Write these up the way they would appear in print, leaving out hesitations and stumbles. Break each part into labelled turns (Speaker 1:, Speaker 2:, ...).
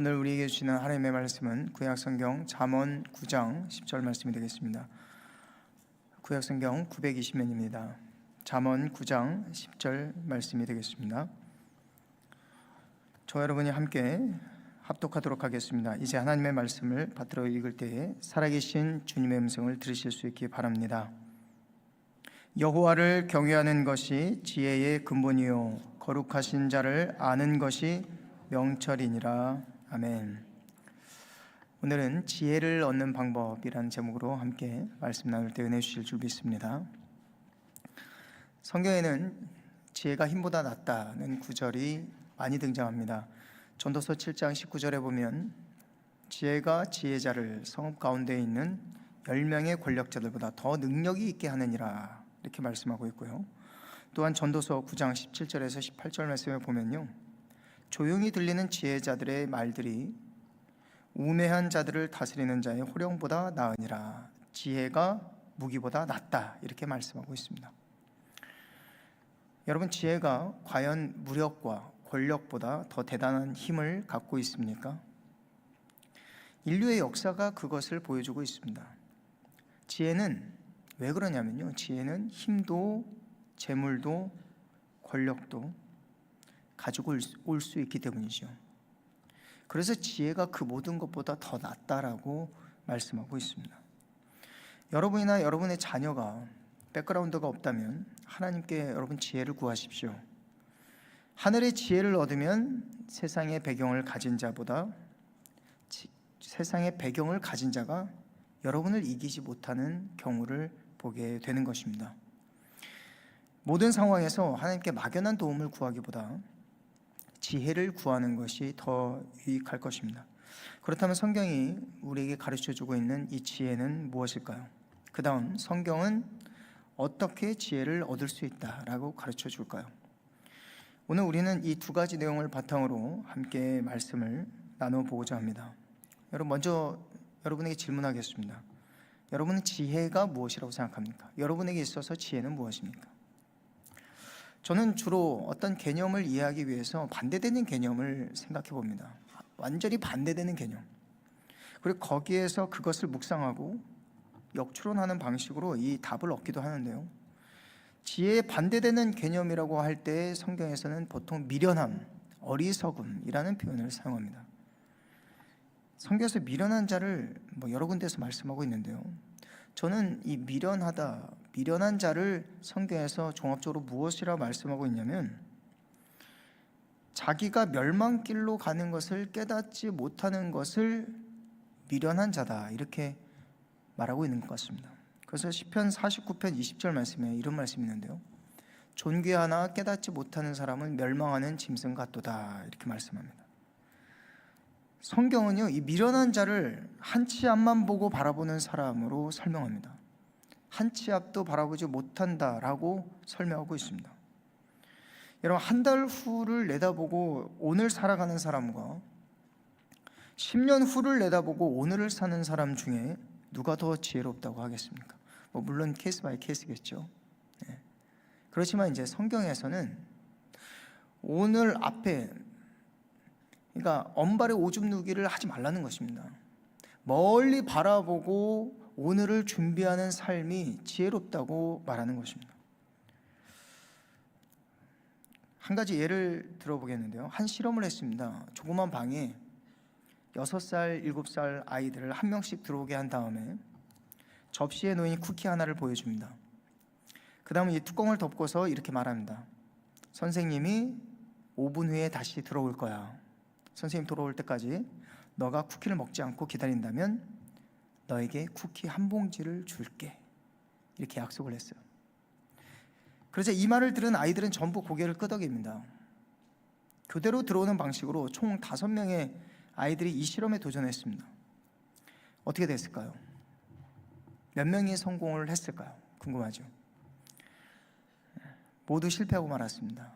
Speaker 1: 오늘 우리에게 주시는 하나님의 말씀은 구약성경 잠언 9장 10절 말씀이 되겠습니다. 구약성경 920면입니다. 잠언 9장 10절 말씀이 되겠습니다. 저와 여러분이 함께 합독하도록 하겠습니다. 이제 하나님의 말씀을 받들어 읽을 때에 살아계신 주님의 음성을 들으실 수 있기 바랍니다. 여호와를 경외하는 것이 지혜의 근본이요 거룩하신 자를 아는 것이 명철이니라. 아멘. 오늘은 지혜를 얻는 방법이라는 제목으로 함께 말씀 나눌 때 은혜 주실 줄 믿습니다. 성경에는 지혜가 힘보다 낫다는 구절이 많이 등장합니다. 전도서 7장 19절에 보면 지혜가 지혜자를 성읍 가운데 있는 10명의 권력자들보다 더 능력이 있게 하느니라 이렇게 말씀하고 있고요. 또한 전도서 9장 17절에서 18절 말씀에 보면요, 조용히 들리는 지혜자들의 말들이 우매한 자들을 다스리는 자의 호령보다 나으니라. 지혜가 무기보다 낫다 이렇게 말씀하고 있습니다. 여러분, 지혜가 과연 무력과 권력보다 더 대단한 힘을 갖고 있습니까? 인류의 역사가 그것을 보여주고 있습니다. 지혜는 왜 그러냐면요, 지혜는 힘도 재물도 권력도 가지고 올 수 있기 때문이죠. 그래서 지혜가 그 모든 것보다 더 낫다라고 말씀하고 있습니다. 여러분이나 여러분의 자녀가 백그라운드가 없다면 하나님께 여러분 지혜를 구하십시오. 하늘의 지혜를 얻으면 세상의 배경을 가진 자가 여러분을 이기지 못하는 경우를 보게 되는 것입니다. 모든 상황에서 하나님께 막연한 도움을 구하기보다 지혜를 구하는 것이 더 유익할 것입니다. 그렇다면 성경이 우리에게 가르쳐주고 있는 이 지혜는 무엇일까요? 그 다음 성경은 어떻게 지혜를 얻을 수 있다라고 가르쳐줄까요? 오늘 우리는 이 두 가지 내용을 바탕으로 함께 말씀을 나눠보고자 합니다. 먼저 여러분에게 질문하겠습니다. 여러분은 지혜가 무엇이라고 생각합니까? 여러분에게 있어서 지혜는 무엇입니까? 저는 주로 어떤 개념을 이해하기 위해서 반대되는 개념을 생각해 봅니다. 완전히 반대되는 개념. 그리고 거기에서 그것을 묵상하고 역추론하는 방식으로 이 답을 얻기도 하는데요, 지혜에 반대되는 개념이라고 할 때 성경에서는 보통 미련함, 어리석음이라는 표현을 사용합니다. 성경에서 미련한 자를 여러 군데에서 말씀하고 있는데요, 저는 이 미련한 자를 성경에서 종합적으로 무엇이라 말씀하고 있냐면, 자기가 멸망길로 가는 것을 깨닫지 못하는 것을 미련한 자다 이렇게 말하고 있는 것 같습니다. 그래서 시편 49편 20절 말씀에 이런 말씀이 있는데요, 존귀하나 깨닫지 못하는 사람은 멸망하는 짐승 같도다 이렇게 말씀합니다. 성경은요, 이 미련한 자를 한 치 앞만 보고 바라보는 사람으로 설명합니다. 한 치 앞도 바라보지 못한다라고 설명하고 있습니다. 여러분, 한 달 후를 내다보고 오늘 살아가는 사람과 10년 후를 내다보고 오늘을 사는 사람 중에 누가 더 지혜롭다고 하겠습니까? 물론 케이스 바이 케이스겠죠. 그렇지만 이제 성경에서는 오늘 앞에, 그러니까 언발의 오줌 누기를 하지 말라는 것입니다. 멀리 바라보고 오늘을 준비하는 삶이 지혜롭다고 말하는 것입니다. 한 가지 예를 들어보겠는데요, 한 실험을 했습니다. 조그만 방에 6살, 7살 아이들을 한 명씩 들어오게 한 다음에 접시에 놓인 쿠키 하나를 보여줍니다. 그 다음에 이 뚜껑을 덮고서 이렇게 말합니다. 선생님이 5분 후에 다시 들어올 거야. 선생님 돌아올 때까지 너가 쿠키를 먹지 않고 기다린다면 너에게 쿠키 한 봉지를 줄게. 이렇게 약속을 했어요. 그래서 이 말을 들은 아이들은 전부 고개를 끄덕입니다. 교대로 들어오는 방식으로 총 5명의 아이들이 이 실험에 도전했습니다. 어떻게 됐을까요? 몇 명이 성공을 했을까요? 궁금하죠? 모두 실패하고 말았습니다.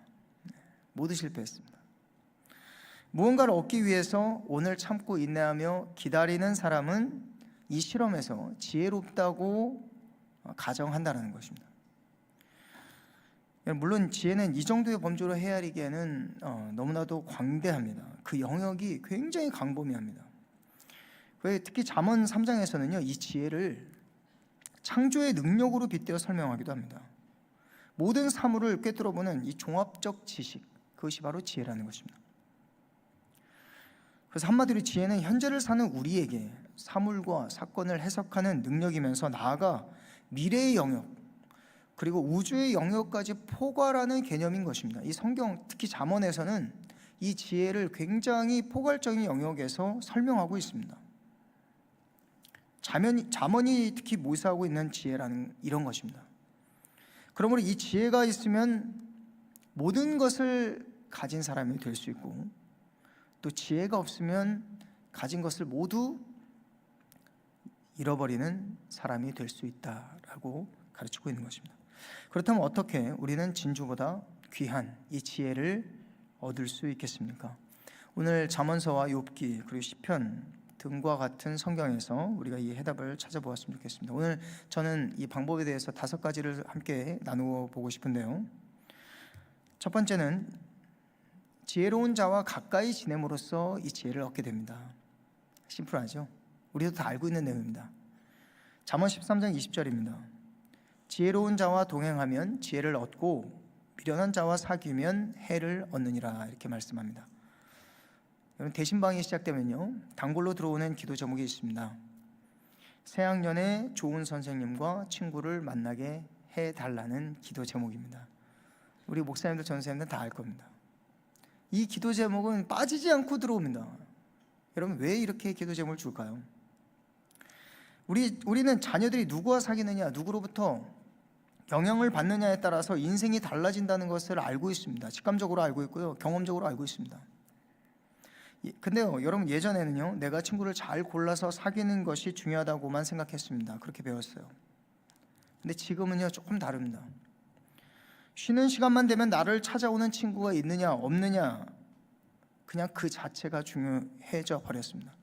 Speaker 1: 모두 실패했습니다. 무언가를 얻기 위해서 오늘 참고 인내하며 기다리는 사람은 이 실험에서 지혜롭다고 가정한다는 것입니다. 물론 지혜는 이 정도의 범주로 헤아리기에는 너무나도 광대합니다. 그 영역이 굉장히 광범위합니다. 특히 잠언 3장에서는요, 이 지혜를 창조의 능력으로 빗대어 설명하기도 합니다. 모든 사물을 꿰뚫어보는 이 종합적 지식, 그것이 바로 지혜라는 것입니다. 그래서 한마디로 지혜는 현재를 사는 우리에게 사물과 사건을 해석하는 능력이면서 나아가 미래의 영역, 그리고 우주의 영역까지 포괄하는 개념인 것입니다. 이 성경, 특히 잠언에서는 이 지혜를 굉장히 포괄적인 영역에서 설명하고 있습니다. 잠언이 특히 모사하고 있는 지혜라는 이런 것입니다. 그러므로 이 지혜가 있으면 모든 것을 가진 사람이 될 수 있고, 또 지혜가 없으면 가진 것을 모두 잃어버리는 사람이 될 수 있다라고 가르치고 있는 것입니다. 그렇다면 어떻게 우리는 진주보다 귀한 이 지혜를 얻을 수 있겠습니까? 오늘 잠언서와 욥기 그리고 시편 등과 같은 성경에서 우리가 이 해답을 찾아보았으면 좋겠습니다. 오늘 저는 이 방법에 대해서 5가지를 함께 나누어 보고 싶은데요. 첫 번째는 지혜로운 자와 가까이 지냄으로써 이 지혜를 얻게 됩니다. 심플하죠? 우리도 다 알고 있는 내용입니다. 잠언 13장 20절입니다. 지혜로운 자와 동행하면 지혜를 얻고 미련한 자와 사귀면 해를 얻느니라, 이렇게 말씀합니다. 대신방이 시작되면요, 단골로 들어오는 기도 제목이 있습니다. 새학년에 좋은 선생님과 친구를 만나게 해달라는 기도 제목입니다. 우리 목사님들, 전사님들 다 알 겁니다. 이 기도 제목은 빠지지 않고 들어옵니다. 여러분, 왜 이렇게 기도 제목을 줄까요? 우리는 자녀들이 누구와 사귀느냐, 누구로부터 영향을 받느냐에 따라서 인생이 달라진다는 것을 알고 있습니다. 직감적으로 알고 있고요, 경험적으로 알고 있습니다. 근데요, 여러분, 예전에는요, 내가 친구를 잘 골라서 사귀는 것이 중요하다고만 생각했습니다. 그렇게 배웠어요. 근데 지금은요, 조금 다릅니다. 쉬는 시간만 되면 나를 찾아오는 친구가 있느냐 없느냐, 그냥 그 자체가 중요해져 버렸습니다.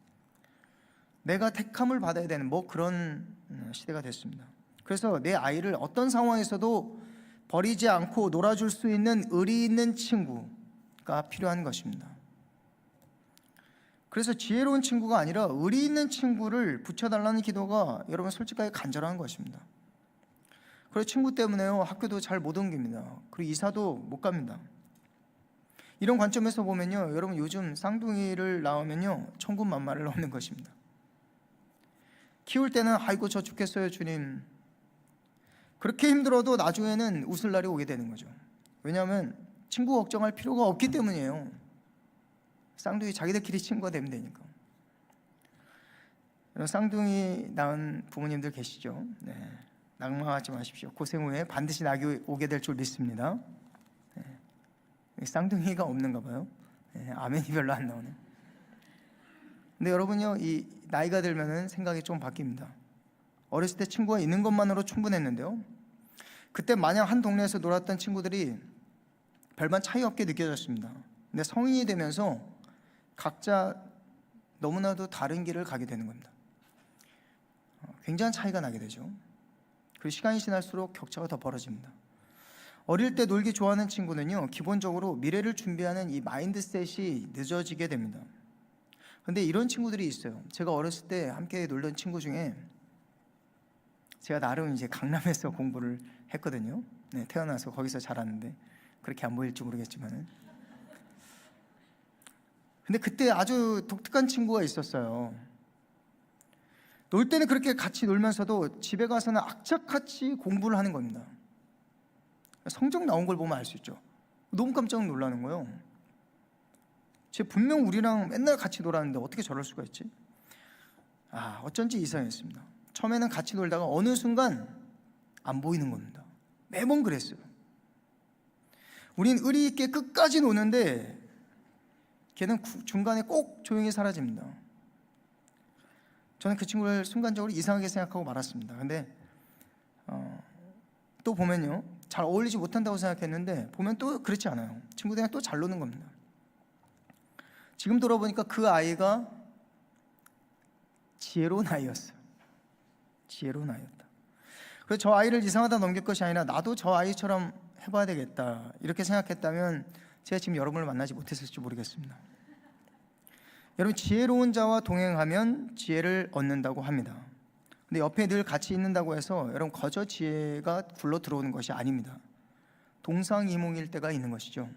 Speaker 1: 내가 택함을 받아야 되는 그런 시대가 됐습니다. 그래서 내 아이를 어떤 상황에서도 버리지 않고 놀아줄 수 있는 의리 있는 친구가 필요한 것입니다. 그래서 지혜로운 친구가 아니라 의리 있는 친구를 붙여달라는 기도가 여러분 솔직하게 간절한 것입니다. 그래서 친구 때문에요, 학교도 잘 못 옮깁니다. 그리고 이사도 못 갑니다. 이런 관점에서 보면요, 여러분, 요즘 쌍둥이를 낳으면요, 천군만마를 넘는 것입니다. 키울 때는 아이고 저 죽겠어요 주님, 그렇게 힘들어도 나중에는 웃을 날이 오게 되는 거죠. 왜냐하면 친구 걱정할 필요가 없기 때문이에요. 쌍둥이 자기들끼리 친구가 되면 되니까. 쌍둥이 낳은 부모님들 계시죠? 네. 낙망하지 마십시오. 고생 후에 반드시 낙이 오게 될 줄 믿습니다. 네. 쌍둥이가 없는가 봐요. 네. 아멘이 별로 안 나오네. 근데 여러분요, 이 나이가 들면은 생각이 좀 바뀝니다. 어렸을 때 친구가 있는 것만으로 충분했는데요, 그때 마냥 한 동네에서 놀았던 친구들이 별반 차이 없게 느껴졌습니다. 근데 성인이 되면서 각자 너무나도 다른 길을 가게 되는 겁니다. 굉장한 차이가 나게 되죠. 그리고 시간이 지날수록 격차가 더 벌어집니다. 어릴 때 놀기 좋아하는 친구는요, 기본적으로 미래를 준비하는 이 마인드셋이 늦어지게 됩니다. 근데 이런 친구들이 있어요. 제가 어렸을 때 함께 놀던 친구 중에, 제가 나름 이제 강남에서 공부를 했거든요. 네, 태어나서 거기서 자랐는데 그렇게 안 보일지 모르겠지만은. 근데 그때 아주 독특한 친구가 있었어요. 놀 때는 그렇게 같이 놀면서도 집에 가서는 악착같이 공부를 하는 겁니다. 성적 나온 걸 보면 알 수 있죠. 너무 깜짝 놀라는 거예요. 쟤 분명 우리랑 맨날 같이 놀았는데 어떻게 저럴 수가 있지? 어쩐지 이상했습니다. 처음에는 같이 놀다가 어느 순간 안 보이는 겁니다. 매번 그랬어요. 우린 의리 있게 끝까지 노는데 걔는 중간에 꼭 조용히 사라집니다. 저는 그 친구를 순간적으로 이상하게 생각하고 말았습니다. 근데 또 보면요, 잘 어울리지 못한다고 생각했는데 보면 또 그렇지 않아요. 친구들이랑 또 잘 노는 겁니다. 지금 돌아보니까 그 아이가 지혜로운 아이였어요. 지혜로운 아이였다. 그래서 저 아이를 이상하다 넘길 것이 아니라 나도 저 아이처럼 해봐야 되겠다 이렇게 생각했다면 제가 지금 여러분을 만나지 못했을지 모르겠습니다. 여러분, 지혜로운 자와 동행하면 지혜를 얻는다고 합니다. 근데 옆에 늘 같이 있는다고 해서 여러분 거저 지혜가 굴러 들어오는 것이 아닙니다. 동상이몽일 때가 있는 것이죠.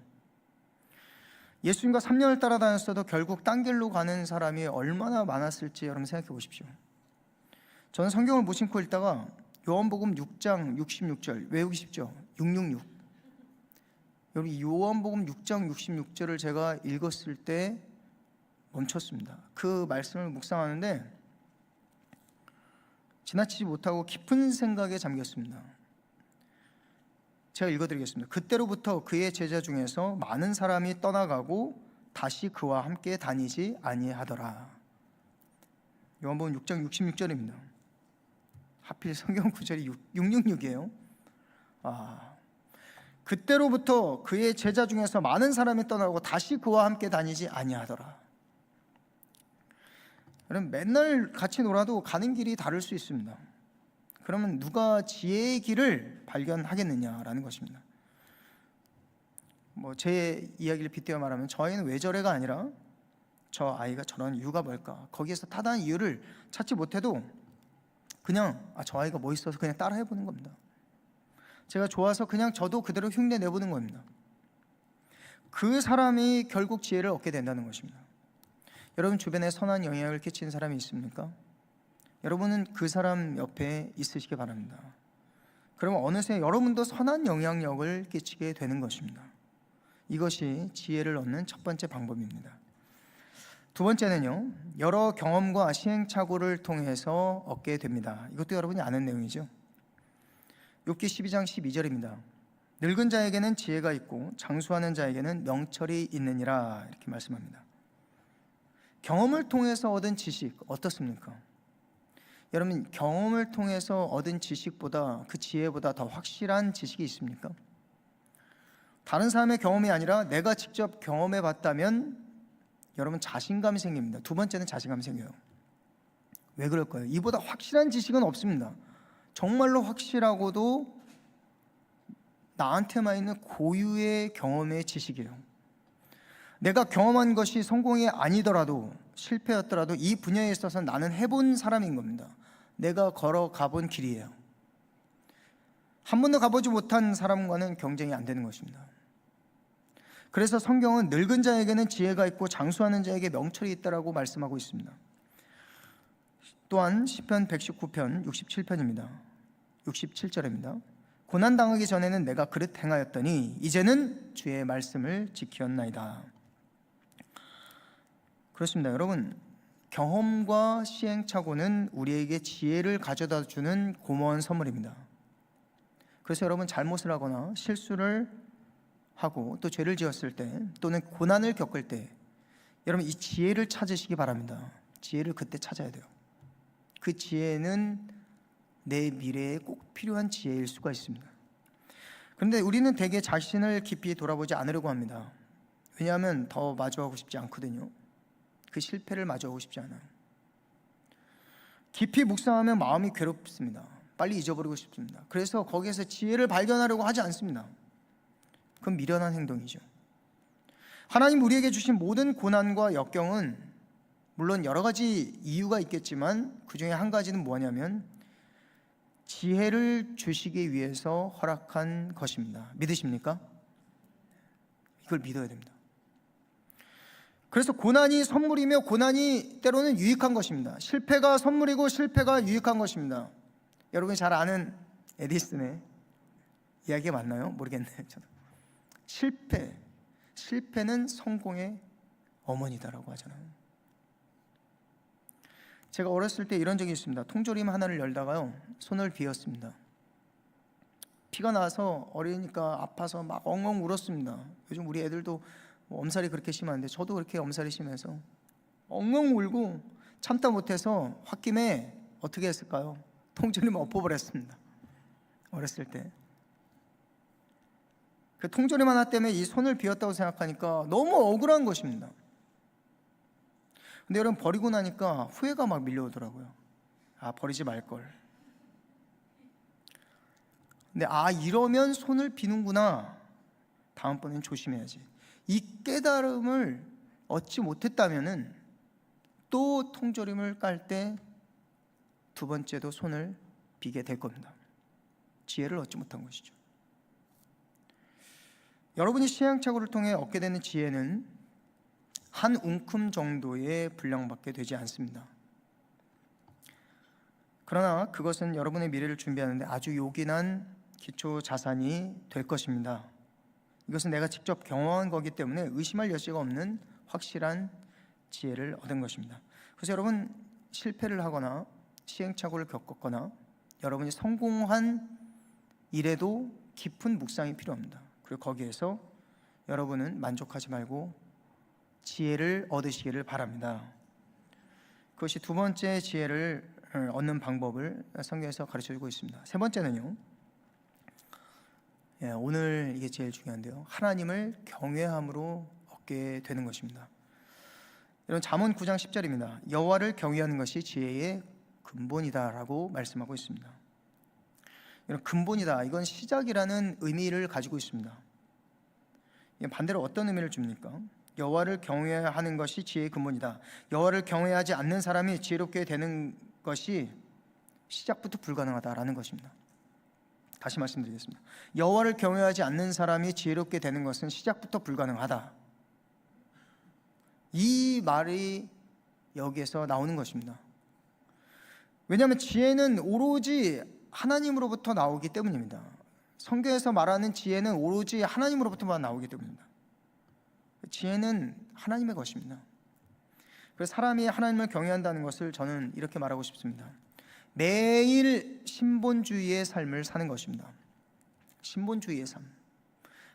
Speaker 1: 예수님과 3년을 따라다녔어도 결국 딴 길로 가는 사람이 얼마나 많았을지 여러분 생각해 보십시오. 저는 성경을 무심코 읽다가 요한복음 6장 66절 외우기 쉽죠? 666. 여러분, 요한복음 6장 66절을 제가 읽었을 때 멈췄습니다. 그 말씀을 묵상하는데 지나치지 못하고 깊은 생각에 잠겼습니다. 제가 읽어드리겠습니다. 그때로부터 그의 제자 중에서 많은 사람이 떠나가고 다시 그와 함께 다니지 아니하더라. 요한복음 6장 66절입니다. 하필 성경 구절이 666이에요. 그때로부터 그의 제자 중에서 많은 사람이 떠나고 다시 그와 함께 다니지 아니하더라. 여러분, 맨날 같이 놀아도 가는 길이 다를 수 있습니다. 그러면 누가 지혜의 길을 발견하겠느냐라는 것입니다. 제 이야기를 빗대어 말하면 저 아이는 왜 저래가 아니라 저 아이가 저런 이유가 뭘까? 거기에서 타당한 이유를 찾지 못해도 그냥 저 아이가 멋있어서 그냥 따라 해보는 겁니다. 제가 좋아서 그냥 저도 그대로 흉내 내보는 겁니다. 그 사람이 결국 지혜를 얻게 된다는 것입니다. 여러분 주변에 선한 영향을 끼치는 사람이 있습니까? 여러분은 그 사람 옆에 있으시기 바랍니다. 그러면 어느새 여러분도 선한 영향력을 끼치게 되는 것입니다. 이것이 지혜를 얻는 첫 번째 방법입니다. 두 번째는요, 여러 경험과 시행착오를 통해서 얻게 됩니다. 이것도 여러분이 아는 내용이죠. 욥기 12장 12절입니다. 늙은 자에게는 지혜가 있고 장수하는 자에게는 명철이 있느니라, 이렇게 말씀합니다. 경험을 통해서 얻은 지식 어떻습니까? 여러분, 경험을 통해서 얻은 지식보다, 그 지혜보다 더 확실한 지식이 있습니까? 다른 사람의 경험이 아니라 내가 직접 경험해 봤다면 여러분 자신감이 생깁니다. 두 번째는 자신감이 생겨요. 왜 그럴까요? 이보다 확실한 지식은 없습니다. 정말로 확실하고도 나한테만 있는 고유의 경험의 지식이에요. 내가 경험한 것이 성공이 아니더라도, 실패였더라도 이 분야에 있어서 나는 해본 사람인 겁니다. 내가 걸어가 본 길이에요. 한 번도 가보지 못한 사람과는 경쟁이 안 되는 것입니다. 그래서 성경은 늙은 자에게는 지혜가 있고 장수하는 자에게 명철이 있다라고 말씀하고 있습니다. 또한 시편 119편 67편입니다. 67절입니다. 고난당하기 전에는 내가 그릇 행하였더니 이제는 주의 말씀을 지켰나이다. 그렇습니다. 여러분, 경험과 시행착오는 우리에게 지혜를 가져다 주는 고마운 선물입니다. 그래서 여러분, 잘못을 하거나 실수를 하고 또 죄를 지었을 때, 또는 고난을 겪을 때 여러분 이 지혜를 찾으시기 바랍니다. 지혜를 그때 찾아야 돼요. 그 지혜는 내 미래에 꼭 필요한 지혜일 수가 있습니다. 그런데 우리는 대개 자신을 깊이 돌아보지 않으려고 합니다. 왜냐하면 더 마주하고 싶지 않거든요. 그 실패를 마주하고 싶지 않아요. 깊이 묵상하면 마음이 괴롭습니다. 빨리 잊어버리고 싶습니다. 그래서 거기에서 지혜를 발견하려고 하지 않습니다. 그건 미련한 행동이죠. 하나님 우리에게 주신 모든 고난과 역경은 물론 여러 가지 이유가 있겠지만 그 중에 한 가지는 뭐냐면 지혜를 주시기 위해서 허락한 것입니다. 믿으십니까? 이걸 믿어야 됩니다. 그래서 고난이 선물이며 고난이 때로는 유익한 것입니다. 실패가 선물이고 실패가 유익한 것입니다. 여러분이 잘 아는 에디슨의 이야기가 맞나요? 모르겠네요. 저도. 실패는 성공의 어머니다라고 하잖아요. 제가 어렸을 때 이런 적이 있습니다. 통조림 하나를 열다가요, 손을 비었습니다. 피가 나서 어리니까 아파서 막 엉엉 울었습니다. 요즘 우리 애들도 엄살이 그렇게 심한데 저도 그렇게 엄살이 심해서 엉엉 울고 참다 못해서 홧김에 어떻게 했을까요? 통조림을 엎어버렸습니다. 어렸을 때. 그 통조림 하나 때문에 이 손을 비었다고 생각하니까 너무 억울한 것입니다. 근데 여러분, 버리고 나니까 후회가 막 밀려오더라고요. 버리지 말걸. 근데 이러면 손을 비는구나, 다음번엔 조심해야지, 이 깨달음을 얻지 못했다면은 또 통조림을 깔 때 두 번째도 손을 비게 될 겁니다. 지혜를 얻지 못한 것이죠. 여러분이 시행착오를 통해 얻게 되는 지혜는 한 움큼 정도의 분량밖에 되지 않습니다. 그러나 그것은 여러분의 미래를 준비하는데 아주 요긴한 기초 자산이 될 것입니다. 이것은 내가 직접 경험한 거기 때문에 의심할 여지가 없는 확실한 지혜를 얻은 것입니다. 그래서 여러분, 실패를 하거나 시행착오를 겪었거나 여러분이 성공한 일에도 깊은 묵상이 필요합니다. 그리고 거기에서 여러분은 만족하지 말고 지혜를 얻으시기를 바랍니다. 그것이 두 번째 지혜를 얻는 방법을 성경에서 가르쳐주고 있습니다. 세 번째는요, 오늘 이게 제일 중요한데요, 하나님을 경외함으로 얻게 되는 것입니다. 여러분, 잠언 9장 10절입니다. 여호와를 경외하는 것이 지혜의 근본이다라고 말씀하고 있습니다. 여러분, 근본이다, 이건 시작이라는 의미를 가지고 있습니다. 반대로 어떤 의미를 줍니까? 여호와를 경외하는 것이 지혜의 근본이다. 여호와를 경외하지 않는 사람이 지혜롭게 되는 것이 시작부터 불가능하다라는 것입니다. 다시 말씀드리겠습니다. 여호와를 경외하지 않는 사람이 지혜롭게 되는 것은 시작부터 불가능하다. 이 말이 여기에서 나오는 것입니다. 왜냐하면 지혜는 오로지 하나님으로부터 나오기 때문입니다. 성경에서 말하는 지혜는 오로지 하나님으로부터만 나오기 때문입니다. 지혜는 하나님의 것입니다. 그래서 사람이 하나님을 경외한다는 것을 저는 이렇게 말하고 싶습니다. 매일 신본주의의 삶을 사는 것입니다. 신본주의의 삶,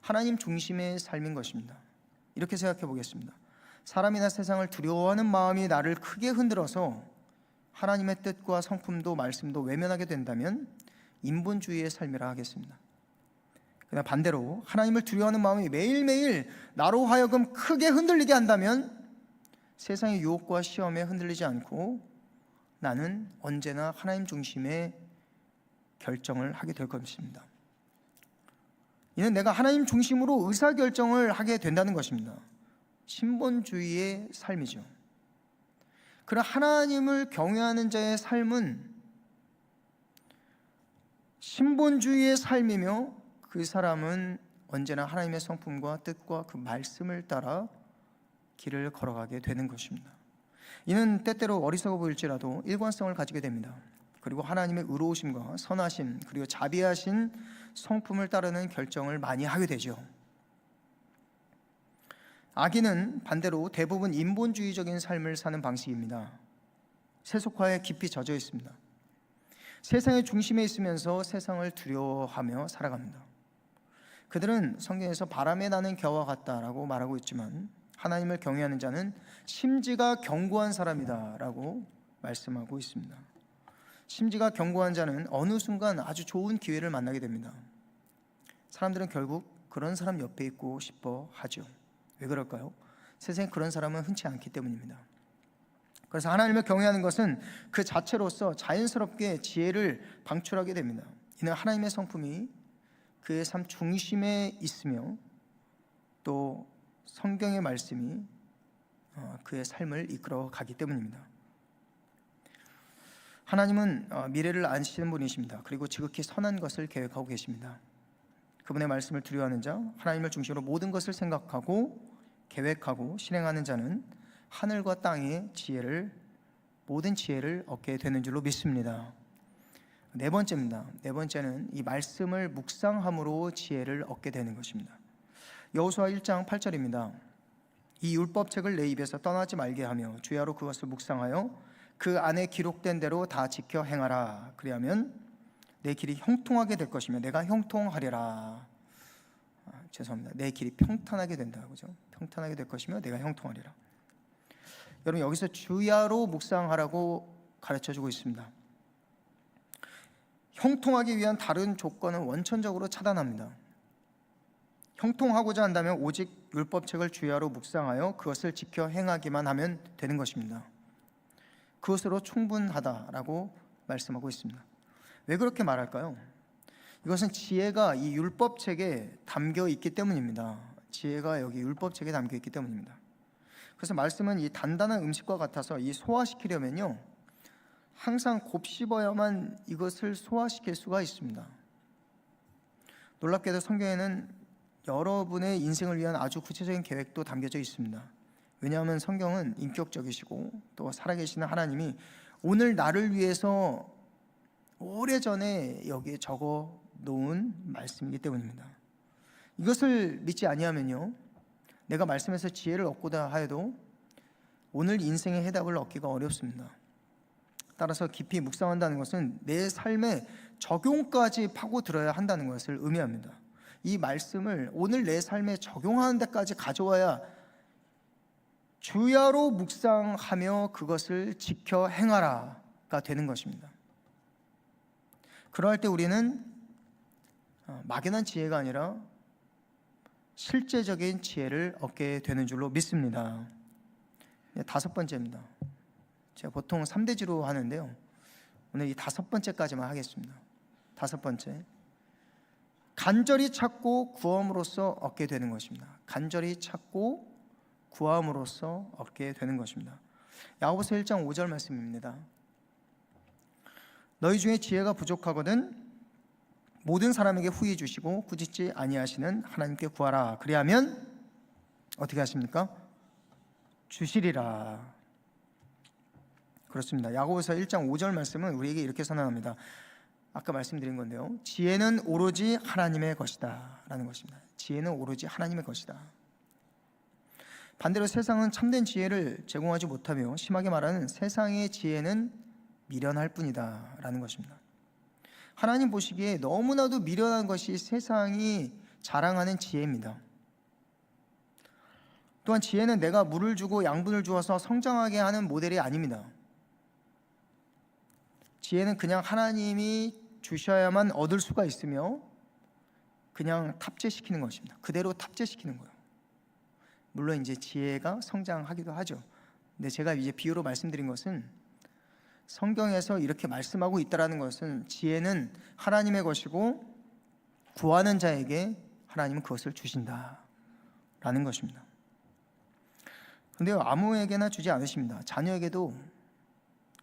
Speaker 1: 하나님 중심의 삶인 것입니다. 이렇게 생각해 보겠습니다. 사람이나 세상을 두려워하는 마음이 나를 크게 흔들어서 하나님의 뜻과 성품도 말씀도 외면하게 된다면 인본주의의 삶이라 하겠습니다. 그러나 반대로 하나님을 두려워하는 마음이 매일매일 나로 하여금 크게 흔들리게 한다면 세상의 유혹과 시험에 흔들리지 않고 나는 언제나 하나님 중심의 결정을 하게 될 것입니다. 이는 내가 하나님 중심으로 의사결정을 하게 된다는 것입니다. 신본주의의 삶이죠. 그러나 하나님을 경외하는 자의 삶은 신본주의의 삶이며 그 사람은 언제나 하나님의 성품과 뜻과 그 말씀을 따라 길을 걸어가게 되는 것입니다. 이는 때때로 어리석어 보일지라도 일관성을 가지게 됩니다. 그리고 하나님의 의로우심과 선하심 그리고 자비하신 성품을 따르는 결정을 많이 하게 되죠. 악인은 반대로 대부분 인본주의적인 삶을 사는 방식입니다. 세속화에 깊이 젖어 있습니다. 세상의 중심에 있으면서 세상을 두려워하며 살아갑니다. 그들은 성경에서 바람에 나는 겨와 같다라고 말하고 있지만 하나님을 경외하는 자는 심지가 견고한 사람이다 라고 말씀하고 있습니다. 심지가 견고한 자는 어느 순간 아주 좋은 기회를 만나게 됩니다. 사람들은 결국 그런 사람 옆에 있고 싶어 하죠. 왜 그럴까요? 세상에 그런 사람은 흔치 않기 때문입니다. 그래서 하나님을 경외하는 것은 그 자체로서 자연스럽게 지혜를 방출하게 됩니다. 이는 하나님의 성품이 그의 삶 중심에 있으며 또 성경의 말씀이 그의 삶을 이끌어 가기 때문입니다. 하나님은 미래를 아시는 분이십니다. 그리고 지극히 선한 것을 계획하고 계십니다. 그분의 말씀을 두려워하는 자, 하나님을 중심으로 모든 것을 생각하고 계획하고 실행하는 자는 하늘과 땅의 모든 지혜를 얻게 되는 줄로 믿습니다. 네 번째입니다. 네 번째는 이 말씀을 묵상함으로 지혜를 얻게 되는 것입니다. 여호수아 1장 8절입니다. 이 율법책을 내 입에서 떠나지 말게 하며 주야로 그것을 묵상하여 그 안에 기록된 대로 다 지켜 행하라. 그리하면 내 길이 형통하게 될 것이며 내가 형통하리라. 죄송합니다. 내 길이 평탄하게 된다. 그죠? 평탄하게 될 것이며 내가 형통하리라. 여러분, 여기서 주야로 묵상하라고 가르쳐주고 있습니다. 형통하기 위한 다른 조건은 원천적으로 차단합니다. 형통하고자 한다면 오직 율법책을 주야로 묵상하여 그것을 지켜 행하기만 하면 되는 것입니다. 그것으로 충분하다라고 말씀하고 있습니다. 왜 그렇게 말할까요? 이것은 지혜가 이 율법책에 담겨 있기 때문입니다. 지혜가 여기 율법책에 담겨 있기 때문입니다. 그래서 말씀은 이 단단한 음식과 같아서 이 소화시키려면요, 항상 곱씹어야만 이것을 소화시킬 수가 있습니다. 놀랍게도 성경에는 여러분의 인생을 위한 아주 구체적인 계획도 담겨져 있습니다. 왜냐하면 성경은 인격적이시고 또 살아계시는 하나님이 오늘 나를 위해서 오래전에 여기에 적어 놓은 말씀이기 때문입니다. 이것을 믿지 아니하면요, 내가 말씀에서 지혜를 얻고자 하여도 오늘 인생의 해답을 얻기가 어렵습니다. 따라서 깊이 묵상한다는 것은 내 삶에 적용까지 파고들어야 한다는 것을 의미합니다. 이 말씀을 오늘 내 삶에 적용하는 데까지 가져와야 주야로 묵상하며 그것을 지켜 행하라가 되는 것입니다. 그럴 때 우리는 막연한 지혜가 아니라 실제적인 지혜를 얻게 되는 줄로 믿습니다. 다섯 번째입니다. 제가 보통 3대지로 하는데요, 오늘 이 다섯 번째까지만 하겠습니다. 다섯 번째, 간절히 찾고 구함으로써 얻게 되는 것입니다. 간절히 찾고 구함으로써 얻게 되는 것입니다. 야고보서 1장 5절 말씀입니다. 너희 중에 지혜가 부족하거든 모든 사람에게 후히 주시고 꾸짖지 아니하시는 하나님께 구하라. 그리하면 어떻게 하십니까? 주시리라. 그렇습니다. 야고보서 1장 5절 말씀은 우리에게 이렇게 선언합니다. 아까 말씀드린 건데요, 지혜는 오로지 하나님의 것이다 라는 것입니다. 지혜는 오로지 하나님의 것이다. 반대로 세상은 참된 지혜를 제공하지 못하며 심하게 말하는 세상의 지혜는 미련할 뿐이다 라는 것입니다. 하나님 보시기에 너무나도 미련한 것이 세상이 자랑하는 지혜입니다. 또한 지혜는 내가 물을 주고 양분을 주어서 성장하게 하는 모델이 아닙니다. 지혜는 그냥 하나님이 주셔야만 얻을 수가 있으며 그냥 탑재시키는 것입니다. 그대로 탑재시키는 거예요. 물론 이제 지혜가 성장하기도 하죠. 근데 제가 이제 비유로 말씀드린 것은 성경에서 이렇게 말씀하고 있다라는 것은 지혜는 하나님의 것이고 구하는 자에게 하나님은 그것을 주신다라는 것입니다. 그런데요, 아무에게나 주지 않으십니다. 자녀에게도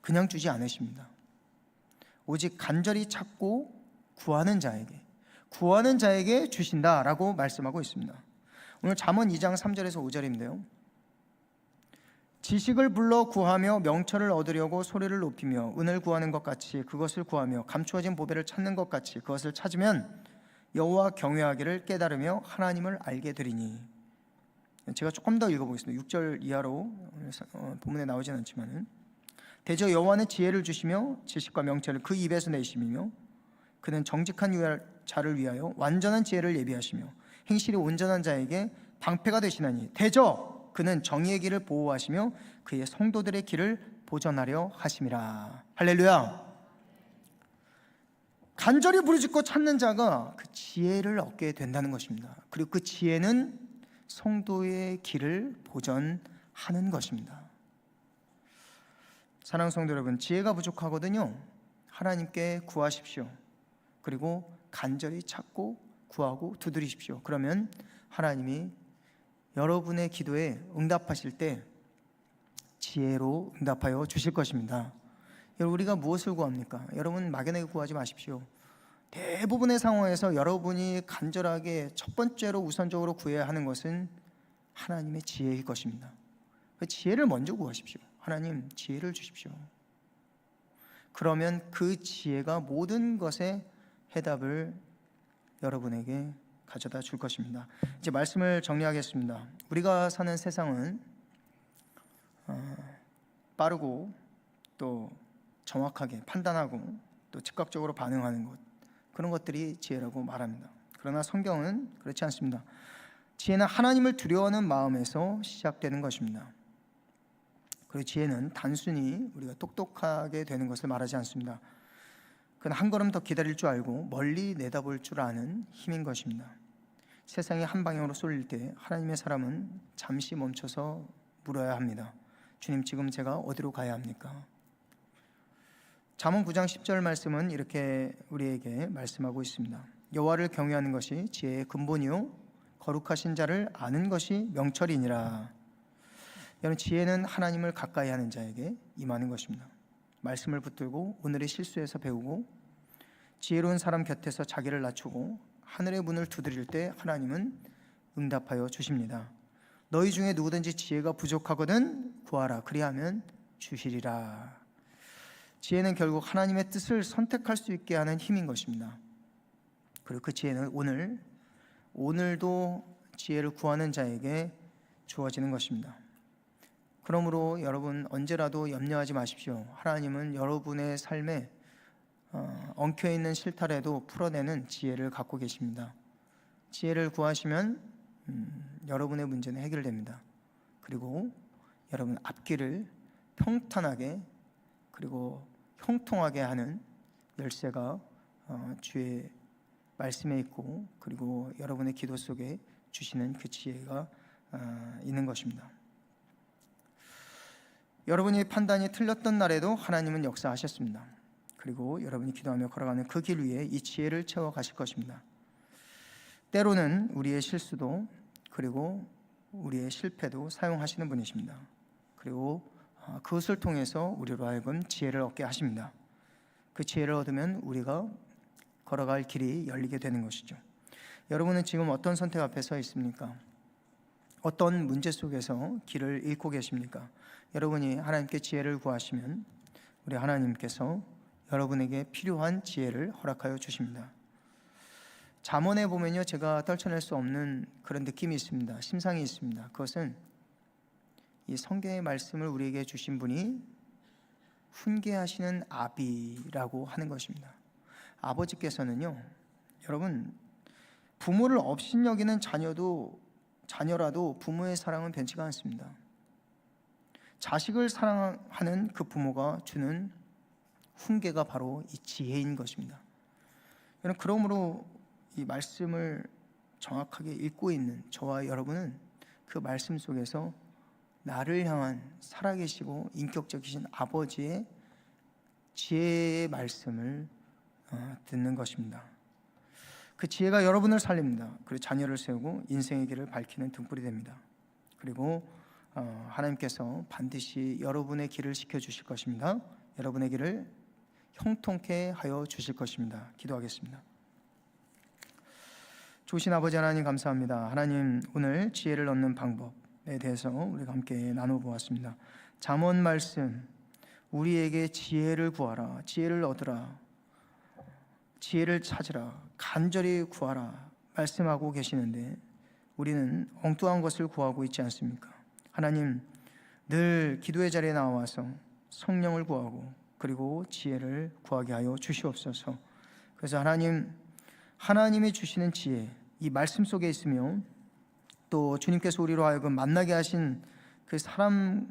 Speaker 1: 그냥 주지 않으십니다. 오직 간절히 찾고 구하는 자에게 주신다라고 말씀하고 있습니다. 오늘 잠언 2장 3절에서 5절인데요, 지식을 불러 구하며 명철을 얻으려고 소리를 높이며 은을 구하는 것 같이 그것을 구하며 감추어진 보배를 찾는 것 같이 그것을 찾으면 여호와 경외하기를 깨달으며 하나님을 알게 되리니. 제가 조금 더 읽어보겠습니다. 6절 이하로 본문에 나오진 않지만, 대저 여호와는 지혜를 주시며 지식과 명철을 그 입에서 내심이며 그는 정직한 자를 위하여 완전한 지혜를 예비하시며 행실이 온전한 자에게 방패가 되시나니 대저 그는 정의의 길을 보호하시며 그의 성도들의 길을 보전하려 하심이라. 할렐루야. 간절히 부르짖고 찾는 자가 그 지혜를 얻게 된다는 것입니다. 그리고 그 지혜는 성도의 길을 보전하는 것입니다. 사랑하는 성도 여러분, 지혜가 부족하거든요, 하나님께 구하십시오. 그리고 간절히 찾고 구하고 두드리십시오. 그러면 하나님이 여러분의 기도에 응답하실 때 지혜로 응답하여 주실 것입니다. 여러분, 우리가 무엇을 구합니까? 여러분 막연하게 구하지 마십시오. 대부분의 상황에서 여러분이 간절하게 첫 번째로 우선적으로 구해야 하는 것은 하나님의 지혜일 것입니다. 그 지혜를 먼저 구하십시오. 하나님, 지혜를 주십시오. 그러면 그 지혜가 모든 것의 해답을 여러분에게 가져다 줄 것입니다. 이제 말씀을 정리하겠습니다. 우리가 사는 세상은 빠르고 또 정확하게 판단하고 또 즉각적으로 반응하는 것, 그런 것들이 지혜라고 말합니다. 그러나 성경은 그렇지 않습니다. 지혜는 하나님을 두려워하는 마음에서 시작되는 것입니다. 그리고 지혜는 단순히 우리가 똑똑하게 되는 것을 말하지 않습니다. 그건 한 걸음 더 기다릴 줄 알고 멀리 내다볼 줄 아는 힘인 것입니다. 세상이 한 방향으로 쏠릴 때 하나님의 사람은 잠시 멈춰서 물어야 합니다. 주님, 지금 제가 어디로 가야 합니까? 잠언 9장 10절 말씀은 이렇게 우리에게 말씀하고 있습니다. 여호와를 경외하는 것이 지혜의 근본이요 거룩하신 자를 아는 것이 명철이니라. 여러분, 지혜는 하나님을 가까이 하는 자에게 임하는 것입니다. 말씀을 붙들고 오늘의 실수에서 배우고 지혜로운 사람 곁에서 자기를 낮추고 하늘의 문을 두드릴 때 하나님은 응답하여 주십니다. 너희 중에 누구든지 지혜가 부족하거든 구하라 그리하면 주시리라. 지혜는 결국 하나님의 뜻을 선택할 수 있게 하는 힘인 것입니다. 그리고 그 지혜는 오늘도 지혜를 구하는 자에게 주어지는 것입니다. 그러므로 여러분 언제라도 염려하지 마십시오. 하나님은 여러분의 삶에 엉켜있는 실타래도 풀어내는 지혜를 갖고 계십니다. 지혜를 구하시면 여러분의 문제는 해결됩니다. 그리고 여러분 앞길을 평탄하게 그리고 형통하게 하는 열쇠가 주의 말씀에 있고 그리고 여러분의 기도 속에 주시는 그 지혜가 있는 것입니다. 여러분의 판단이 틀렸던 날에도 하나님은 역사하셨습니다. 그리고 여러분이 기도하며 걸어가는 그 길 위에 이 지혜를 채워 가실 것입니다. 때로는 우리의 실수도 그리고 우리의 실패도 사용하시는 분이십니다. 그리고 그것을 통해서 우리로 하여금 지혜를 얻게 하십니다. 그 지혜를 얻으면 우리가 걸어갈 길이 열리게 되는 것이죠. 여러분은 지금 어떤 선택 앞에 서 있습니까? 어떤 문제 속에서 길을 잃고 계십니까? 여러분이 하나님께 지혜를 구하시면 우리 하나님께서 여러분에게 필요한 지혜를 허락하여 주십니다. 잠언에 보면요, 제가 떨쳐낼 수 없는 그런 느낌이 있습니다. 심상이 있습니다. 그것은 이 성경의 말씀을 우리에게 주신 분이 훈계하시는 아비라고 하는 것입니다. 아버지께서는요, 여러분, 부모를 업신여기는 자녀라도 부모의 사랑은 변치가 않습니다. 자식을 사랑하는 그 부모가 주는 훈계가 바로 이 지혜인 것입니다. 여러분, 그러므로 이 말씀을 정확하게 읽고 있는 저와 여러분은 그 말씀 속에서 나를 향한 살아계시고 인격적이신 아버지의 지혜의 말씀을 듣는 것입니다. 그 지혜가 여러분을 살립니다. 그리고 자녀를 세우고 인생의 길을 밝히는 등불이 됩니다. 그리고 하나님께서 반드시 여러분의 길을 지켜주실 것입니다. 여러분의 길을 형통케 하여 주실 것입니다. 기도하겠습니다. 좋으신 아버지 하나님 감사합니다. 하나님, 오늘 지혜를 얻는 방법에 대해서 우리가 함께 나눠보았습니다. 잠언 말씀, 우리에게 지혜를 구하라, 지혜를 얻으라, 지혜를 찾으라, 간절히 구하라 말씀하고 계시는데 우리는 엉뚱한 것을 구하고 있지 않습니까? 하나님, 늘 기도의 자리에 나와서 성령을 구하고 그리고 지혜를 구하게 하여 주시옵소서. 그래서 하나님이 주시는 지혜, 이 말씀 속에 있으며 또 주님께서 우리로 하여금 만나게 하신 그 사람에게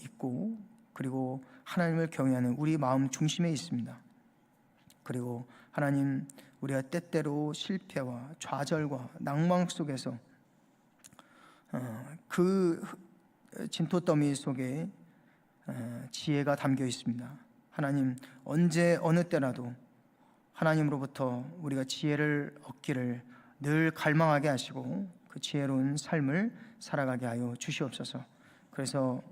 Speaker 1: 있고 그리고 하나님을 경외하는 우리 마음 중심에 있습니다. 그리고 하나님, 우리가 때때로 실패와 좌절과 낭망 속에서 그 진토더미 속에 지혜가 담겨 있습니다. 하나님, 언제 어느 때라도 하나님으로부터 우리가 지혜를 얻기를 늘 갈망하게 하시고 그 지혜로운 삶을 살아가게 하여 주시옵소서. 그래서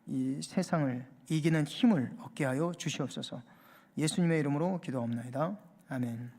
Speaker 1: 이 세상을 이기는 힘을 얻게 하여 주시옵소서. 예수님의 이름으로 기도합니다. 아멘.